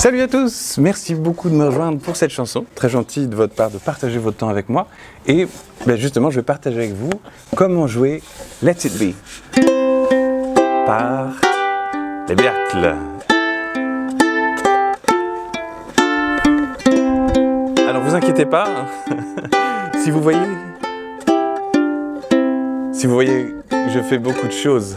Salut à tous, merci beaucoup de me rejoindre pour cette chanson. Très gentil de votre part de partager votre temps avec moi. Et justement, je vais partager avec vous comment jouer Let It Be par les Beatles. Alors vous inquiétez pas, si vous voyez, je fais beaucoup de choses.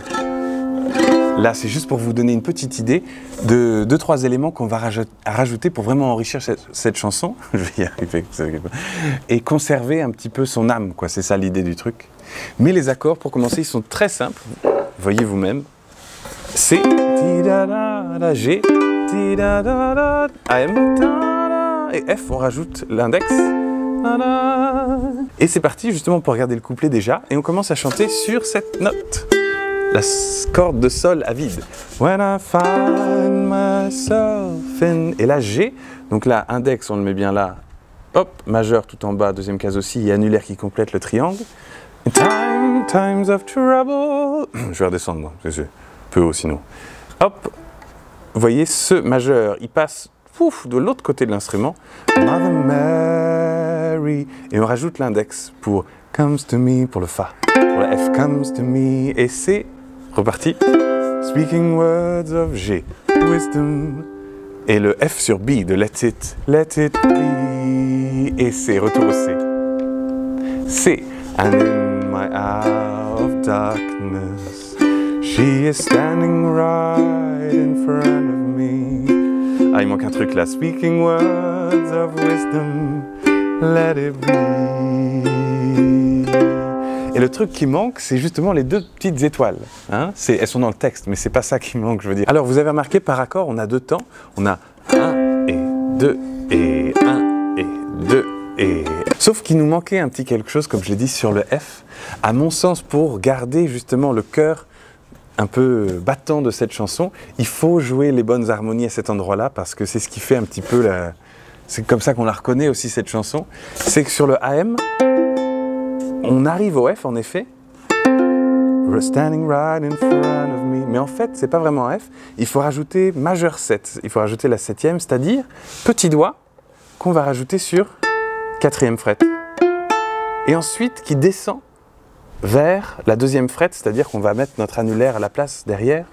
Là, c'est juste pour vous donner une petite idée de 2-3 éléments qu'on va rajouter pour vraiment enrichir cette chanson. Je vais y arriver. Et conserver un petit peu son âme, quoi. C'est ça l'idée du truc. Mais les accords, pour commencer, ils sont très simples. Voyez vous-même. C, G, AM, et F, on rajoute l'index. Et c'est parti justement pour regarder le couplet déjà. Et on commence à chanter sur cette note. La corde de sol à vide. When I find myself in... Et là, G, donc là, index, on le met bien là. Hop, majeur tout en bas, deuxième case aussi, et annulaire qui complète le triangle. Times of trouble. Je vais redescendre, moi, c'est peu haut sinon. Hop, vous voyez, ce majeur, il passe de l'autre côté de l'instrument. Mother Mary. Et on rajoute l'index pour comes to me, pour le Fa. Pour la F, comes to me. Et C, reparti. Speaking words of G, wisdom. Et le F sur B de let it be. Et C, retour au C. C, and in my hour of darkness, she is standing right in front of me. Ah, il manque un truc là. Speaking words of wisdom, let it be. Et le truc qui manque, c'est justement les deux petites étoiles. Hein, elles sont dans le texte, mais c'est pas ça qui manque, je veux dire. Alors, vous avez remarqué, par accord, on a deux temps. On a 1 et 2 et 1 et 2 et... Sauf qu'il nous manquait un petit quelque chose, comme je l'ai dit, sur le F. À mon sens, pour garder justement le cœur un peu battant de cette chanson, il faut jouer les bonnes harmonies à cet endroit-là, parce que c'est ce qui fait un petit peu la... C'est comme ça qu'on la reconnaît aussi, cette chanson. C'est que sur le AM, on arrive au F, en effet. Standing right in front of me. Mais en fait, c'est pas vraiment un F. Il faut rajouter majeur 7. Il faut rajouter la 7e, c'est-à-dire petit doigt qu'on va rajouter sur 4e fret. Et ensuite, qui descend vers la 2e fret, c'est-à-dire qu'on va mettre notre annulaire à la place derrière.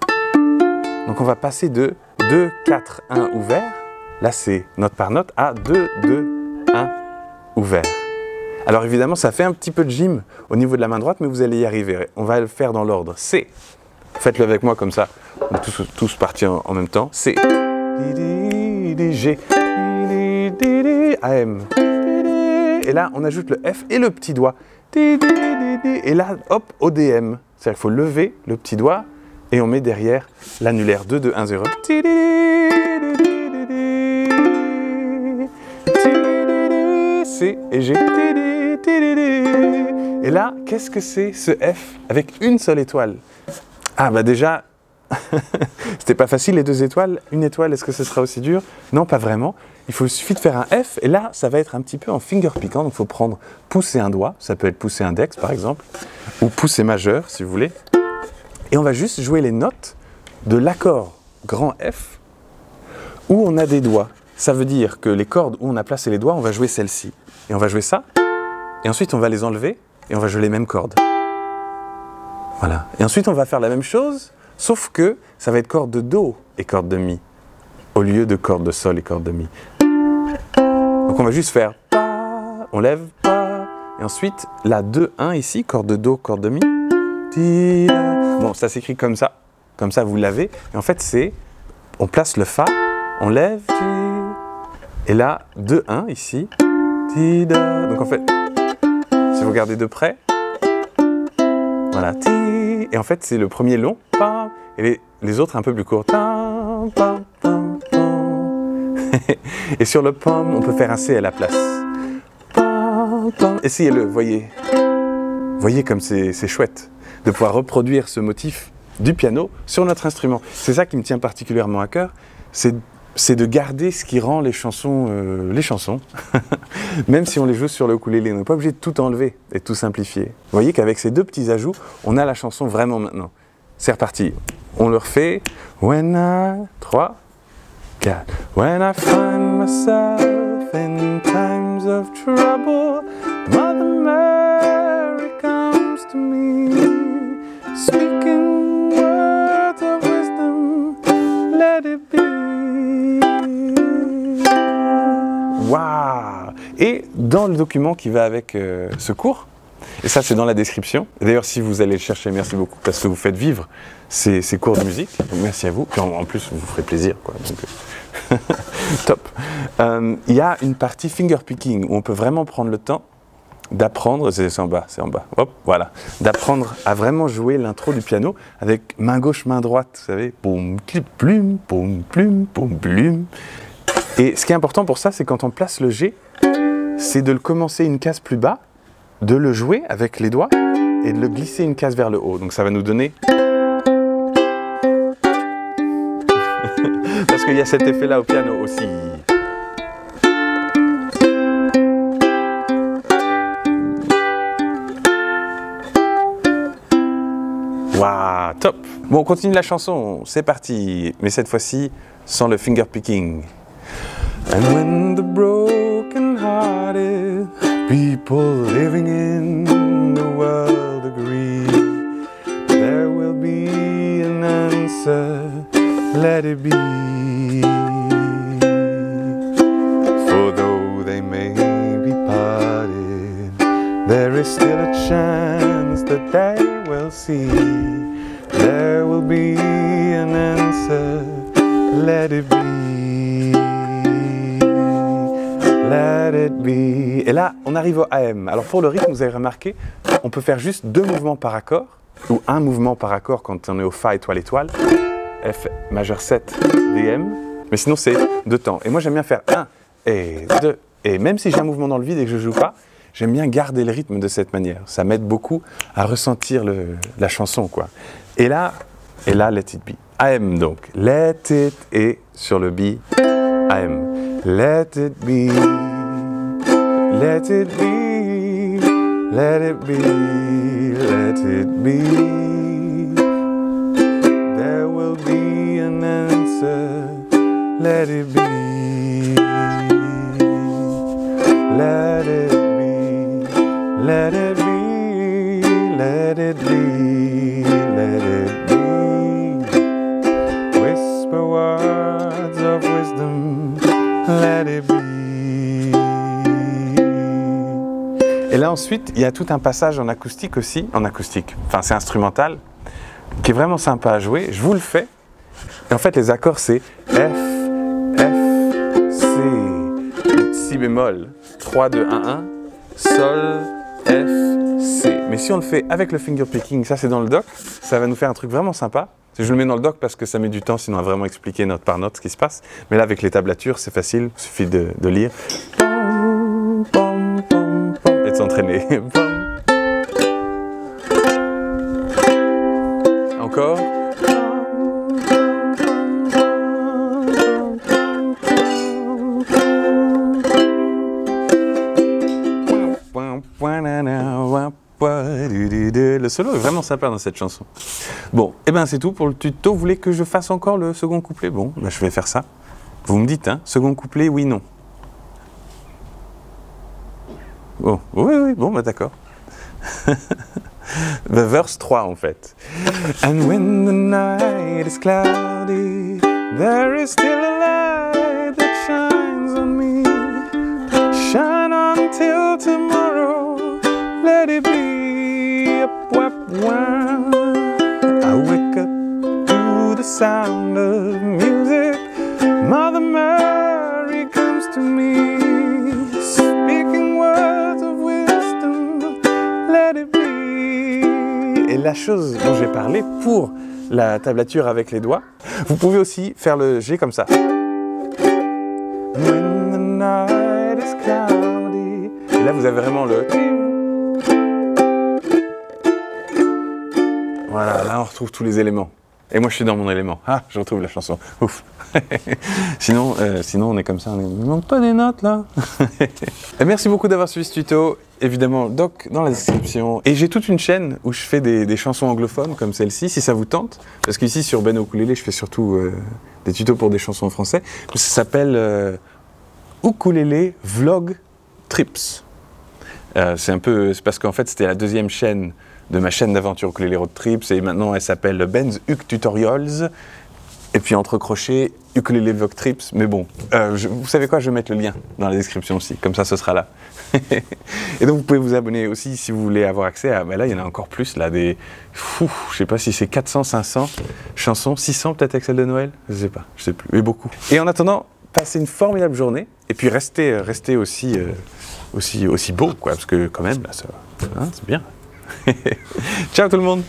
Donc on va passer de 2, 4, 1 ouvert. Là, c'est note par note, à 2, 2, 1 ouvert. Alors évidemment, ça fait un petit peu de gym au niveau de la main droite, mais vous allez y arriver. On va le faire dans l'ordre. C. Faites-le avec moi comme ça. On est tous partis en même temps. C. G. AM. Et là, on ajoute le F et le petit doigt. Et là, hop, ODM. C'est-à-dire qu'il faut lever le petit doigt et on met derrière l'annulaire 2, 2, 1, 0. C et G. Et là, qu'est-ce que c'est ce F avec une seule étoile? Ah bah déjà, c'était pas facile les 2 étoiles. Une étoile, est-ce que ce sera aussi dur? Non, pas vraiment. Il suffit de faire un F, et là, ça va être un petit peu en finger piquant. Donc il faut prendre pouce et un doigt, ça peut être pouce et index par exemple, ou pouce et majeur si vous voulez. Et on va juste jouer les notes de l'accord grand F, où on a des doigts. Ça veut dire que les cordes où on a placé les doigts, on va jouer celle-ci. Et on va jouer ça, et ensuite on va les enlever, et on va jouer les mêmes cordes. Voilà. Et ensuite on va faire la même chose, sauf que ça va être corde de Do et corde de Mi, au lieu de corde de Sol et corde de Mi. Donc on va juste faire Pa, on lève Pa, et ensuite la 2, 1 ici, corde de Do, corde de Mi. Bon, ça s'écrit comme ça vous l'avez, et en fait c'est, on place le Fa, on lève, et là 2, 1 ici. Donc en fait, si vous regardez de près, voilà, et en fait c'est le premier long, et les autres un peu plus courts. Et sur le pom, on peut faire un C à la place. Essayez-le, voyez comme c'est chouette de pouvoir reproduire ce motif du piano sur notre instrument. C'est ça qui me tient particulièrement à cœur, c'est de garder ce qui rend les chansons, même si on les joue sur le ukulélé. On n'est pas obligé de tout enlever et de tout simplifier. Vous voyez qu'avec ces 2 petits ajouts, on a la chanson vraiment maintenant. C'est reparti. On le refait. When I... 3, 4. When I find myself in times of trouble, Mother Mary comes to me, speaking words of wisdom, let it be. Waouh! Et dans le document qui va avec ce cours, et ça c'est dans la description, d'ailleurs si vous allez le chercher, merci beaucoup, parce que vous faites vivre ces cours de musique, donc merci à vous, puis en plus vous ferez plaisir, quoi. Donc, top. Il y a une partie finger picking où on peut vraiment prendre le temps d'apprendre, c'est en bas, hop, voilà, d'apprendre à vraiment jouer l'intro du piano avec main gauche, main droite, vous savez, poum, clip, plume, poum, plume, poum, plume. Et ce qui est important pour ça, c'est quand on place le G, c'est de le commencer une case plus bas, de le jouer avec les doigts et de le glisser une case vers le haut. Donc ça va nous donner... Parce qu'il y a cet effet-là au piano aussi. Waouh, top! Bon, on continue la chanson, c'est parti. Mais cette fois-ci, sans le finger picking. And when the broken-hearted people living in the world agree, there will be an answer, let it be. For though they may be parted, there is still a chance that they will see. There will be an answer, let it be. Let it be. Et là, on arrive au AM. Alors pour le rythme, vous avez remarqué, on peut faire juste 2 mouvements par accord, ou un mouvement par accord quand on est au Fa étoile étoile, F majeur 7, DM, mais sinon c'est 2 temps. Et moi j'aime bien faire 1 et 2, et même si j'ai un mouvement dans le vide et que je joue pas, j'aime bien garder le rythme de cette manière. Ça m'aide beaucoup à ressentir la chanson, quoi. Et là, let it be. AM donc, let it, et sur le B, AM. Let it be, let it be, let it be, let it be. There will be an answer, let it be, let it be, let it be, let it be, let it be. Whisper words of wisdom, let it be. Et là ensuite, il y a tout un passage en acoustique aussi, enfin c'est instrumental, qui est vraiment sympa à jouer. Je vous le fais. Et en fait, les accords c'est F, C, Si bémol, 3, 2, 1, 1, Sol, F, C. Mais si on le fait avec le finger picking, ça c'est dans le doc, ça va nous faire un truc vraiment sympa. Je le mets dans le doc parce que ça met du temps sinon à vraiment expliquer note par note ce qui se passe. Mais là avec les tablatures c'est facile, il suffit de lire. Et de s'entraîner. Encore. Le solo est vraiment sympa dans cette chanson. Bon, et ben c'est tout pour le tuto. Vous voulez que je fasse encore le second couplet? Bon, ben je vais faire ça. Vous me dites, hein, second couplet, oui, non. Oh, oui, bon, bah d'accord. The verse 3 en fait. And when the night is cloudy, there is still a light that shines on me. Shine on till tomorrow, let it be up, wap, wap. I wake up to the sound of music. Mother Mary comes to me, speaking words of wisdom, let it be. Et la chose dont j'ai parlé pour la tablature avec les doigts, vous pouvez aussi faire le G comme ça. When the night is cloudy. Et là vous avez vraiment le... Voilà, là on retrouve tous les éléments. Et moi je suis dans mon élément. Ah, je retrouve la chanson. Ouf. sinon on est comme ça, il ne manque pas des notes là. Et merci beaucoup d'avoir suivi ce tuto. Évidemment, doc dans la description. Et j'ai toute une chaîne où je fais des chansons anglophones comme celle-ci, si ça vous tente. Parce qu'ici sur Ben Ukulele, je fais surtout des tutos pour des chansons en français. Ça s'appelle Ukulele Vlog Trips. C'est parce qu'en fait c'était la deuxième chaîne de ma chaîne d'aventure Ukulele Road Trips et maintenant elle s'appelle Ben's Uk Tutorials et puis entre crochets Ukulele Vlog Trips, mais bon, vous savez quoi, je vais mettre le lien dans la description aussi, comme ça ce sera là. Et donc vous pouvez vous abonner aussi si vous voulez avoir accès à, là il y en a encore plus là, je sais pas si c'est 400, 500 chansons, 600 peut-être avec celle de Noël, je sais plus, mais beaucoup. Et en attendant, passez une formidable journée et puis restez aussi beau quoi, parce que quand même là, c'est bien. Ciao tout le monde!